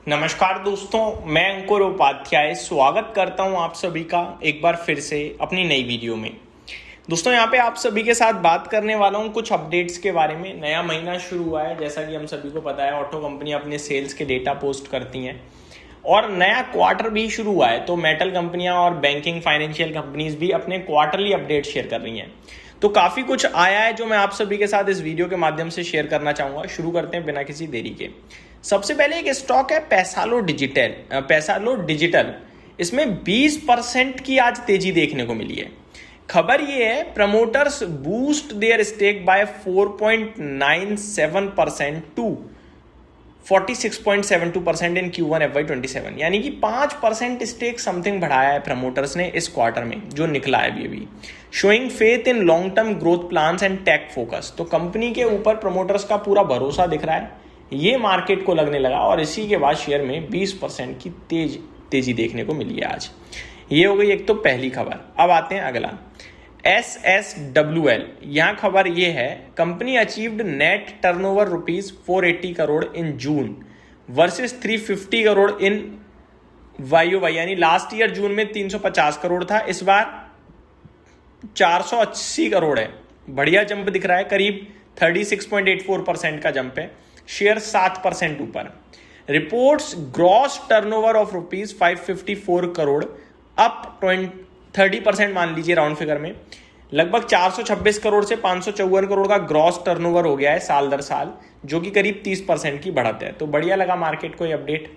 नमस्कार दोस्तों, मैं अंकुर उपाध्याय स्वागत करता हूं आप सभी का एक बार फिर से अपनी नई वीडियो में। दोस्तों यहाँ पे आप सभी के साथ बात करने वाला हूं कुछ अपडेट्स के बारे में। नया महीना शुरू हुआ है, जैसा कि हम सभी को पता है ऑटो कंपनी अपने सेल्स के डेटा पोस्ट करती हैं और नया क्वार्टर भी शुरू हुआ है, तो मेटल कंपनियां और बैंकिंग फाइनेंशियल कंपनीज भी अपने क्वार्टरली अपडेट शेयर कर रही हैं। तो काफ़ी कुछ आया है जो मैं आप सभी के साथ इस वीडियो के माध्यम से शेयर करना चाहूँगा। शुरू करते हैं बिना किसी देरी के। सबसे पहले एक स्टॉक है पैसालो डिजिटल। इसमें 20% की आज तेजी देखने को मिली है। खबर ये है, promoters boost their stake by 4.97% to 46.72% in Q1 FY27, यानी कि 5% स्टेक समथिंग बढ़ाया है प्रमोटर्स ने इस क्वार्टर में जो निकला है अभी। Showing faith in long term growth plans and tech focus. तो कंपनी के ऊपर प्रमोटर्स का पूरा भरोसा दिख रहा है, ये मार्केट को लगने लगा और इसी के बाद शेयर में 20% की तेजी देखने को मिली है आज। ये हो गई एक तो पहली खबर। अब आते हैं अगला, SSWL। यहाँ खबर ये है, company achieved net turnover ₹480 crore in June versus 350 crore in YOY, यानी लास्ट ईयर जून में 350 करोड़ था, इस बार 480 करोड़ है। बढ़िया जंप दिख रहा है, करीब 36.84% का जंप है। शेयर 7% ऊपर। Reports gross turnover of ₹554 crore, up 30% मान लीजिए राउंड फिगर में। लगभग 426 करोड़ से 554 करोड़ का ग्रॉस टर्नओवर हो गया है साल दर साल, जो कि करीब 30% की बढ़त है। तो बढ़िया लगा मार्केट को ये अपडेट।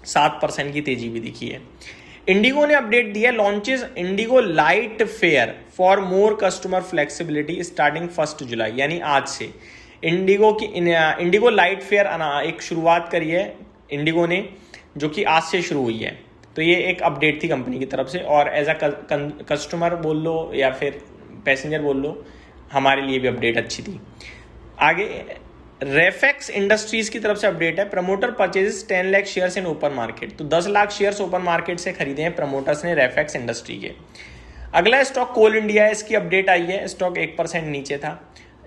7% की तेजी भी दिखी है। इंडिगो ने अपडेट दिया, launches Indigo light fair for more customer flexibility starting 1 जुलाई, यानी आज से इंडिगो लाइट फेयर एक शुरुआत करी है इंडिगो ने, जो कि आज से शुरू हुई है। तो ये एक अपडेट थी कंपनी की तरफ से, और एज अ कस्टमर बोल लो या फिर पैसेंजर बोल लो, हमारे लिए भी अपडेट अच्छी थी। आगे रेफेक्स इंडस्ट्रीज की तरफ से अपडेट है, promoter purchases 10 lakh shares in open market. तो 10 लाख शेयर्स ओपन मार्केट से खरीदे हैं प्रमोटर्स ने रेफेक्स इंडस्ट्री के। अगला स्टॉक कोल इंडिया है, इसकी अपडेट आई है। स्टॉक 1% नीचे था।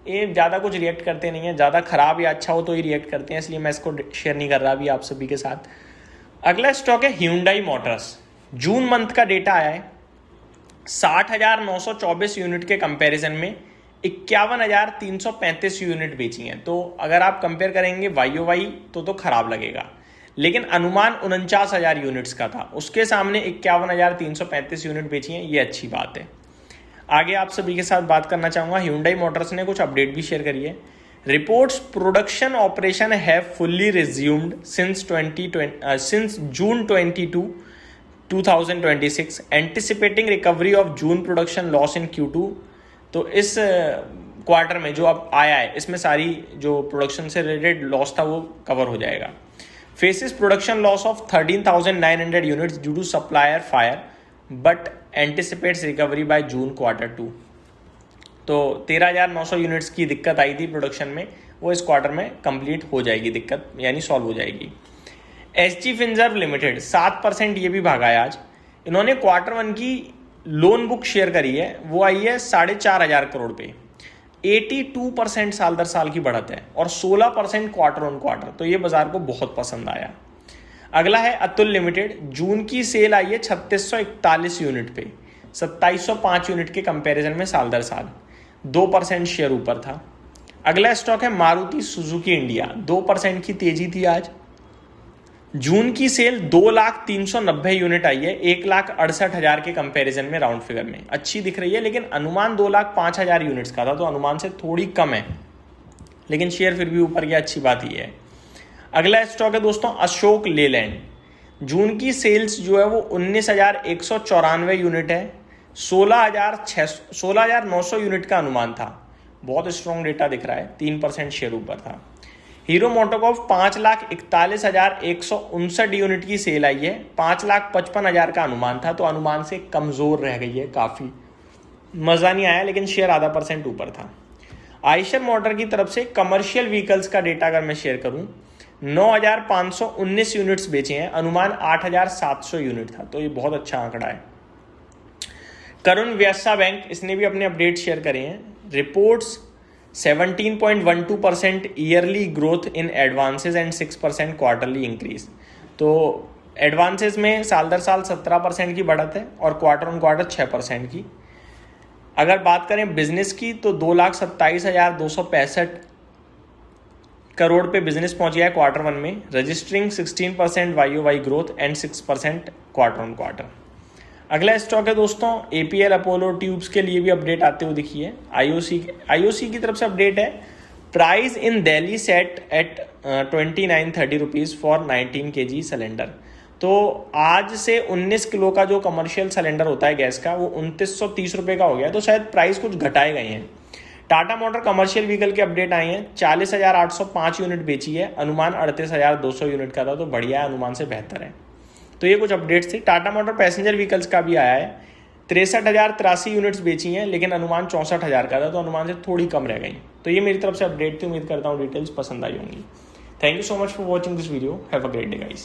ये ज़्यादा कुछ रिएक्ट करते नहीं है, ज़्यादा खराब या अच्छा हो तो ही रिएक्ट करते हैं, इसलिए मैं इसको शेयर नहीं कर रहा अभी आप सभी के साथ। अगला स्टॉक है Hyundai मोटर्स। जून मंथ का डेटा आया है, 60,924 यूनिट के कंपैरिजन में 51,335 यूनिट बेची हैं। तो अगर आप कंपेयर करेंगे YOY तो खराब लगेगा, लेकिन अनुमान 49,000 यूनिट्स का था, उसके सामने 51,335 यूनिट बेची हैं, ये अच्छी बात है। आगे आप सभी के साथ बात करना चाहूँगा, Hyundai मोटर्स ने कुछ अपडेट भी शेयर करी है। Reports production operation have fully resumed since June 22, 2026, anticipating recovery of June production loss in Q2। तो इस क्वार्टर में जो अब आया है, इसमें सारी जो प्रोडक्शन से रिलेटेड लॉस था वो कवर हो जाएगा। Faces production loss of 13,900 units due to supplier fire but anticipates recovery by June Q2। तो 13,900 यूनिट्स की दिक्कत आई थी प्रोडक्शन में, वो इस क्वार्टर में कंप्लीट हो जाएगी, दिक्कत यानी सॉल्व हो जाएगी। SG फिनसर्व लिमिटेड 7% ये भी भागा है आज। इन्होंने Q1 की लोन बुक शेयर करी है, वो आई है 4,500 करोड़ पे। 82% साल दर साल की बढ़त है और 16% क्वार्टर ऑन क्वार्टर। तो ये बाजार को बहुत पसंद आया। अगला है अतुल लिमिटेड। जून की सेल आई है 3641 यूनिट पे, 2705 यूनिट के कंपैरिजन में साल दर साल 2% शेयर ऊपर था। अगला स्टॉक है मारुति सुजुकी इंडिया। 2% की तेजी थी आज। जून की सेल 2,390 यूनिट आई है, 1,68,000 के कंपैरिजन में राउंड फिगर में अच्छी दिख रही है, लेकिन अनुमान 2,05,000 यूनिट्स का था, तो अनुमान से थोड़ी कम है, लेकिन शेयर फिर भी ऊपर गया, अच्छी बात ही है। अगला स्टॉक है दोस्तों अशोक लेलैंड। जून की सेल्स जो है वो 19,194 यूनिट है, 16,900 यूनिट का अनुमान था। बहुत स्ट्रॉन्ग डेटा दिख रहा है, 3% शेयर ऊपर था। हीरो मोटोकॉर्प 5,41,159 यूनिट की सेल आई है, 5,55,000 का अनुमान था, तो अनुमान से कमजोर रह गई है, काफी मजा नहीं आया, लेकिन शेयर आधा % ऊपर था। आयशर मोटर की तरफ से कमर्शियल व्हीकल्स का डेटा अगर मैं शेयर करूं, 9,519 यूनिट्स बेचे हैं, अनुमान 8,700 यूनिट था, तो ये बहुत अच्छा आंकड़ा है। करुण व्यस्या बैंक, इसने भी अपने अपडेट शेयर करे हैं। Reports 17.12% yearly growth in advances and 6% quarterly increase. तो एडवांसेस में साल दर साल 17% की बढ़त है और क्वार्टर ऑन क्वार्टर 6% की। अगर बात करें बिजनेस की तो 2,27,265 करोड़ पे बिजनेस पहुंच गया है क्वार्टर वन में, registering 16% YOY growth and 6% quarter on quarter. अगला स्टॉक है दोस्तों APL अपोलो ट्यूब्स के लिए भी अपडेट आते हुए दिखी है। IOC की तरफ से अपडेट है, price in Delhi set at 2930 rupees for 19 kg cylinder. तो आज से 19 किलो का जो कमर्शियल सिलेंडर होता है गैस का वो 2930 रुपये का हो गया, तो शायद प्राइस कुछ घटाए गए हैं। टाटा मोटर कमर्शियल व्हीकल के अपडेट आए हैं, 40,805 यूनिट बेची है, अनुमान 38,200 यूनिट का था, तो बढ़िया है, अनुमान से बेहतर है। तो ये कुछ अपडेट्स थे। टाटा मोटर पैसेंजर व्हीकल्स का भी आया है, 63,083 यूनिट्स बेची हैं, लेकिन अनुमान 64,000 का था, तो अनुमान से थोड़ी कम रह गई। तो ये मेरी तरफ से अपडेट थी, उम्मीद करता हूँ डिटेल्स पसंद आई होंगी। Thank you so much for watching this video, have a great day guys.